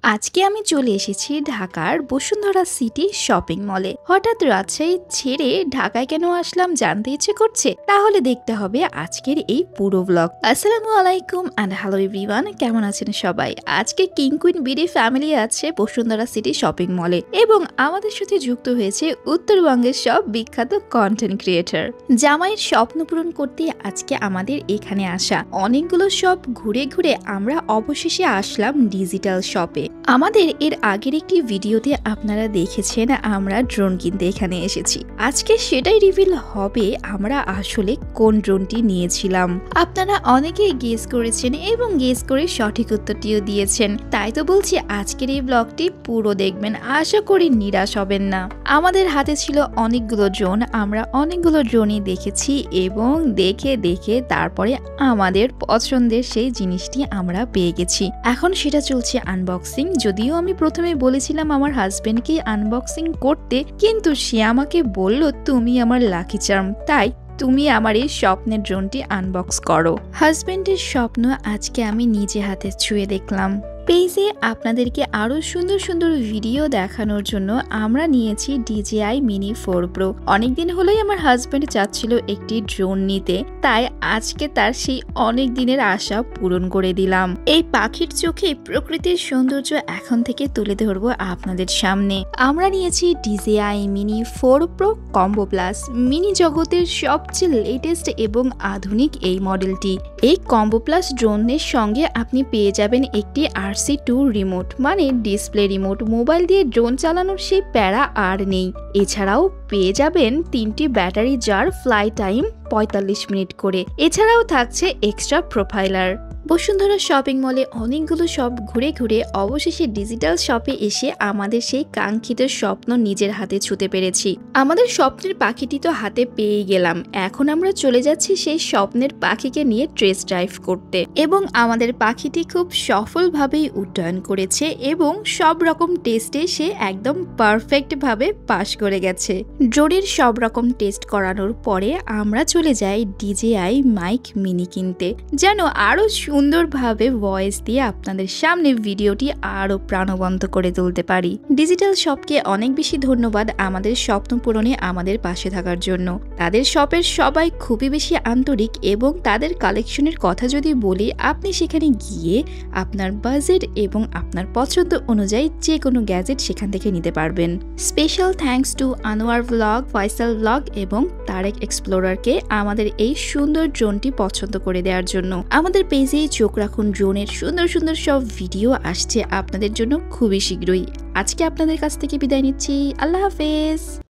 আজকে আমি চলে এসেছি ঢাকার বসুন্ধরা সিটি শপিং মলে। হঠাৎ রাজশাহী ছেড়ে ঢাকায় কেন আসলাম জানতে ইচ্ছে করছে? তাহলে দেখতে হবে আজকের এই পুরো ব্লগ। আসসালামু আলাইকুম এন্ড হ্যালো এভরিওয়ান, কেমন আছেন সবাই? আজকে কিং কুইন বিডি ফ্যামিলি আছে বসুন্ধরা সিটি শপিং মলে এবং আমাদের সাথে যুক্ত হয়েছে উত্তরবঙ্গের সব বিখ্যাত কন্টেন্ট ক্রিয়েটর। জামাইয়ের স্বপ্ন পূরণ করতে আজকে আমাদের এখানে আসা। অনেকগুলো শপ ঘুরে ঘুরে আমরা অবশেষে আসলাম ডিজিটাল শপে। আমাদের এর আগের একটি ভিডিওতে আপনারা দেখেছেন আমরা ড্রোন কিনতে এখানে এসেছি। আজকে সেটাই রিভিল হবে আমরা আসলে কোন ড্রোনটি নিয়েছিলাম। আপনারা অনেকেই গেস করেছেন এবং গেস করে সঠিক উত্তরটিও দিয়েছেন। তাই তো বলছি আজকের এই ব্লগটি পুরো দেখবেন, আশা করি নিরাশ হবেন না। আমাদের হাতে ছিল অনেকগুলো ড্রোন, আমরা অনেকগুলো ড্রোনই দেখেছি এবং দেখে দেখে তারপরে আমাদের পছন্দের সেই জিনিসটি আমরা পেয়ে গেছি। এখন সেটা চলছে আনবক্সিং। যদিও আমি প্রথমে বলেছিলাম আমার হাজবেন্ডকে আনবক্সিং করতে, কিন্তু সে আমাকে বলল তুমি আমার লাকি চার্ম, তাই তুমি আমার এই স্বপ্নের ড্রোনটি আনবক্স করো। হাজবেন্ডের স্বপ্ন আজকে আমি নিজে হাতে ছুঁয়ে দেখলাম। পেজে আপনাদেরকে আরো সুন্দর সুন্দর ভিডিও দেখানোর জন্য আমরা নিয়েছি DJI Mini 4 Pro। অনেকদিন হলোই আমার হাজবেন্ড চাচ্ছিল একটি ড্রোন নিতে, তাই আজকে তার সেই অনেক দিনের আশা পূরণ করে দিলাম। এই পাখির চোখে প্রকৃতির সৌন্দর্য এখন থেকে তুলে ধরবো আপনাদের সামনে। আমরা নিয়েছি DJI Mini 4 Pro Combo Plus, mini জগতের সবচেয়ে লেটেস্ট এবং আধুনিক এই মডেলটি। এই কম্বো প্লাস ড্রোনের সঙ্গে আপনি পেয়ে যাবেন একটি RC2 রিমোট, মানে ডিসপ্লে রিমোট। মোবাইল দিয়ে ড্রোন চালানোর সেই প্যারা আর নেই। এছাড়াও পেয়ে যাবেন 3টি ব্যাটারি, যার ফ্লাই টাইম 45 মিনিট করে। এছাড়াও থাকছে এক্সট্রা প্রোফাইলার। বসুন্ধরা শপিং মলে অনেকগুলো শপ ঘুরে ঘুরে অবশেষে ডিজিটাল শপে এসে আমাদের সেই কাঙ্ক্ষিত স্বপ্ন নিজের হাতে ছুঁতে পেরেছি। আমাদের স্বপ্নের পাখিটি তো হাতে পেয়ে গেলাম, এখন আমরা চলে যাচ্ছি সেই স্বপ্নের পাখিকে নিয়ে টেস্ট ড্রাইভ করতে। এবং আমাদের পাখিটি খুব সফলভাবেই উড্ডয়ন করেছে এবং সব রকম টেস্টে সে একদম পারফেক্ট ভাবে পাশ করে গেছে। ড্রোনের সব রকম টেস্ট করানোর পরে আমরা চলে যাই DJI মাইক মিনি কিনতে, যেন আরো সুন্দরভাবে ভয়েস দিয়ে আপনাদের সামনে ভিডিওটি আরো প্রাণবন্ত করে তুলতে পারি। ডিজিটাল শপকে অনেক বেশি ধন্যবাদ আমাদের স্বপ্ন পূরণে আমাদের পাশে থাকার জন্য। তাদের শপের সবাই খুবই বেশি আন্তরিক এবং তাদের কালেকশনের কথা যদি বলি, আপনি সেখানে গিয়ে আপনার বাজেট এবং আপনার পছন্দ অনুযায়ী যে কোনো গ্যাজেট সেখান থেকে নিতে পারবেন। Special thanks to Anwar blog, Faisal blog এবং তারেক এক্সপ্লোরারকে আমাদের এই সুন্দর ড্রোনটি পছন্দ করে দেওয়ার জন্য। আমাদের পেজে চোখ রাখুন, ড্রোনের সুন্দর সুন্দর সব ভিডিও আসছে আপনাদের জন্য খুবই শীঘ্রই। আজকে আপনাদের কাছ থেকে বিদায় নিচ্ছি, আল্লাহ হাফেজ।